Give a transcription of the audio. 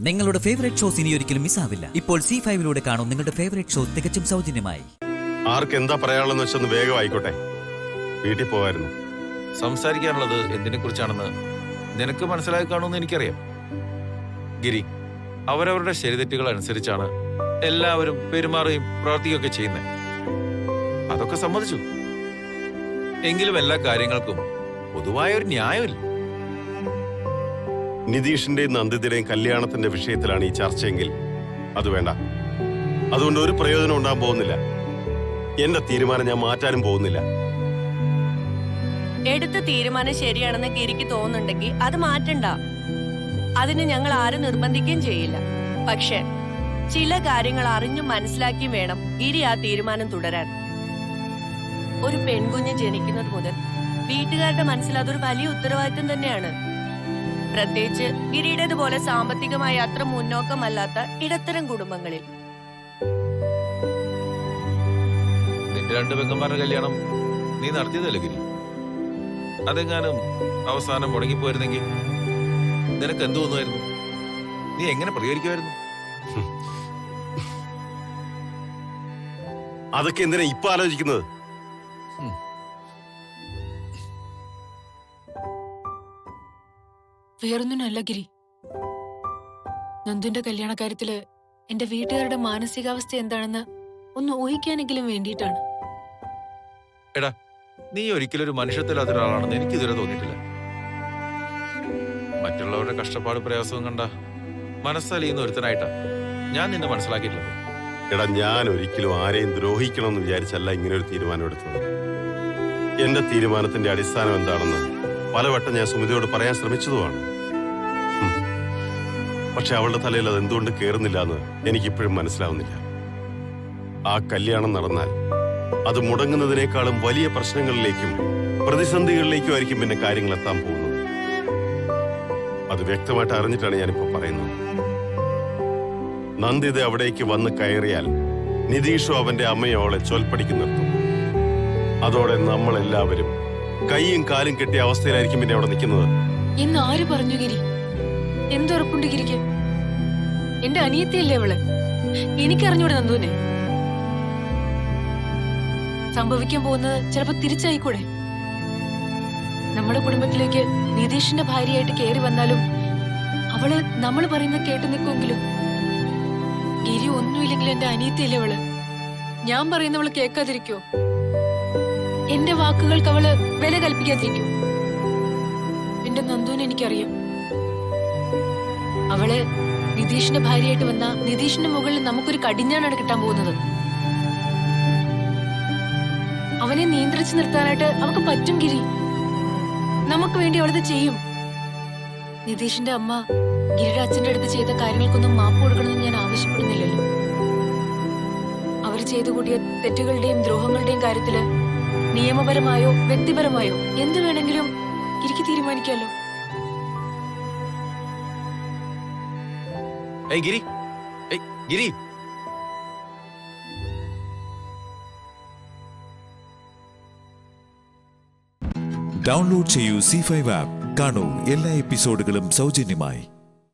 നിങ്ങളുടെ favourite shows ഇനി ഒരിക്കലും മിസ്സാവില്ല. ഇപ്പോൾ C5 കാണും നിങ്ങളുടെ ഫേവറേറ്റ് ഷോ തികച്ചും സൗജന്യമായി. ആർക്ക് എന്താ പറയാനുള്ളതെന്ന് വെച്ചൊന്ന് വേഗം ആയിക്കോട്ടെ. വീട്ടിൽ പോവായിരുന്നു. സംസാരിക്കാനുള്ളത് എന്തിനെ കുറിച്ചാണെന്ന് നിനക്ക് മനസ്സിലായി കാണുമെന്ന് എനിക്കറിയാം. ഗിരി, അവരവരുടെ ശരിതെറ്റുകൾ അനുസരിച്ചാണ് എല്ലാവരും പെരുമാറുകയും പ്രവർത്തിക്കുകയൊക്കെ ചെയ്യുന്നത്. അതൊക്കെ സമ്മതിച്ചു. എങ്കിലും എല്ലാ കാര്യങ്ങൾക്കും പൊതുവായ ഒരു ന്യായമില്ല. നിതീഷിന്റെയും നന്ദിതയുടെയും കല്യാണത്തിന്റെ വിഷയത്തിലാണ് ഈ ചർച്ചയെങ്കിൽ അത് വേണ്ട. അതുകൊണ്ട് ഒരു പ്രയോജനം ഉണ്ടാകാൻ പോകുന്നില്ല. എന്റെ തീരുമാനം ഞാൻ മാറ്റാനും പോകുന്നില്ല. എടുത്ത തീരുമാനം ശരിയാണെന്ന് ഗിരിക്ക് തോന്നുന്നുണ്ടെങ്കിൽ അത് മാറ്റണ്ട. അതിന് ഞങ്ങൾ ആരും നിർബന്ധിക്കുകയും ചെയ്യില്ല. പക്ഷെ ചില കാര്യങ്ങൾ അറിഞ്ഞും മനസ്സിലാക്കിയും വേണം ഗിരി ആ തീരുമാനം തുടരാൻ. ഒരു പെൺകുഞ്ഞ് ജനിക്കുന്നത് മുതൽ വീട്ടുകാരുടെ മനസ്സിൽ അതൊരു വലിയ ഉത്തരവാദിത്തം തന്നെയാണ്. പ്രത്യേകിച്ച് ഗിരിയുടേതുപോലെ സാമ്പത്തികമായി അത്ര മുന്നോക്കമല്ലാത്ത ഇടത്തരം കുടുംബങ്ങളിൽ. നിന്റെ രണ്ട് പെങ്ങന്മാരുടെ കല്യാണം നീ നടത്തിയതല്ലേ ഗിരി? അതെങ്ങാനും അവസാനം മുടങ്ങിപ്പോയിരുന്നെങ്കിൽ നിനക്ക് എന്തു തോന്നുമായിരുന്നു? നീ എങ്ങനെ പ്രതികരിക്കുമായിരുന്നു? അതൊക്കെ എന്തിനാ ഇപ്പൊ ആലോചിക്കുന്നത്? വേറൊന്നിനല്ല ഗിരി, നന്ദുന്റെ കല്യാണ കാര്യത്തില് എന്റെ വീട്ടുകാരുടെ മാനസികാവസ്ഥ എന്താണെന്ന് ഒന്ന് ഊഹിക്കാനെങ്കിലും വേണ്ടിയിട്ടാണ്. എടാ, നീ ഒരിക്കലും ഒരു മനുഷ്യത്തിലാത്ത ഒരാളാണെന്ന് എനിക്ക് ഇതുവരെ തോന്നിയിട്ടില്ല. മറ്റുള്ളവരുടെ കഷ്ടപ്പാട് പ്രയാസവും കണ്ട മനസ്സലിയുന്ന ഒരുത്തനായിട്ടാ ഞാൻ നിന്നെ മനസ്സിലാക്കിയിട്ടുള്ളത്. എടാ, ഞാൻ ഒരിക്കലും ആരെയും ദ്രോഹിക്കണമെന്ന് വിചാരിച്ചല്ല ഇങ്ങനെ ഒരു തീരുമാനം എടുത്തത്. എന്റെ തീരുമാനത്തിന്റെ അടിസ്ഥാനം എന്താണെന്ന് പലവട്ടം ഞാൻ സുമിതയോട് പറയാൻ ശ്രമിച്ചതുമാണ്. പക്ഷെ അവളുടെ തലയിൽ അത് എന്തുകൊണ്ട് കയറുന്നില്ല എന്ന് എനിക്കിപ്പോഴും മനസ്സിലാവുന്നില്ല. ആ കല്യാണം നടന്നാൽ അത് മുടങ്ങുന്നതിനേക്കാളും വലിയ പ്രശ്നങ്ങളിലേക്കും പ്രതിസന്ധികളിലേക്കും ആയിരിക്കും പിന്നെ കാര്യങ്ങൾ എത്താൻ പോകുന്നത്. അത് വ്യക്തമായിട്ട് അറിഞ്ഞിട്ടാണ് ഞാനിപ്പോ പറയുന്നത്. നന്ദിത അവിടേക്ക് വന്ന് കയറിയാൽ നിതീഷും അവന്റെ അമ്മയും അവളെ ചൊൽപ്പടിക്ക് നിർത്തും. അതോടെ നമ്മളെല്ലാവരും കൈയും കാലും കെട്ടിയ അവസ്ഥയിലായിരിക്കും പിന്നെ അവിടെ നിൽക്കുന്നത്. എന്ന് ആര് പറഞ്ഞു ഗിരി? എന്തുറപ്പുണ്ട് ഗിരിക്ക്? എന്റെ അനിയത്തിയല്ലേ അവള്? എനിക്കറിഞ്ഞൂടെ നന്ദുവിനെ? സംഭവിക്കാൻ പോകുന്നത് ചിലപ്പോ തിരിച്ചായിക്കൂടെ? നമ്മുടെ കുടുംബത്തിലേക്ക് നിതീഷിന്റെ ഭാര്യയായിട്ട് കയറി വന്നാലും അവള് നമ്മൾ പറയുന്നത് കേട്ടു നിൽക്കുമെങ്കിലും ഗിരി ഒന്നുമില്ലെങ്കിലും എന്റെ അനിയത്തിയല്ലേ അവള്? ഞാൻ പറയുന്നവള് കേൾക്കാതിരിക്കോ? എന്റെ വാക്കുകൾക്ക് അവള് വില കൽപ്പിക്കാതിരിക്കും? എന്റെ നന്ദുവിനെ എനിക്കറിയാം. അവള് നിതീഷിന്റെ ഭാര്യയായിട്ട് വന്ന നിതീഷിന്റെ മുകളിൽ നമുക്കൊരു കടിഞ്ഞാണാണ് കിട്ടാൻ പോകുന്നത്. അവനെ നിയന്ത്രിച്ചു നിർത്താനായിട്ട് അവൾക്ക് പറ്റും ഗിരി. നമുക്ക് വേണ്ടി അവളത് ചെയ്യും. നിതീഷിന്റെ അമ്മ ഗിരിയുടെ അച്ഛന്റെ അടുത്ത് ചെയ്ത കാര്യങ്ങൾക്കൊന്നും മാപ്പ് കൊടുക്കണമെന്ന് ഞാൻ ആവശ്യപ്പെടുന്നില്ലല്ലോ. അവർ ചെയ്തു കൂട്ടിയ തെറ്റുകളുടെയും ദ്രോഹങ്ങളുടെയും കാര്യത്തില് നിയമപരമായോ വ്യക്തിപരമായോ എന്ത് വേണമെങ്കിലും ഗിരിക്ക് തീരുമാനിക്കാമല്ലോ. ഗിരി, ഗിരി, ഡൗൺലോഡ് ചെയ്യൂ C5 ആപ്പ്. കാണൂ എല്ലാ എപ്പിസോഡുകളും സൗജന്യമായി.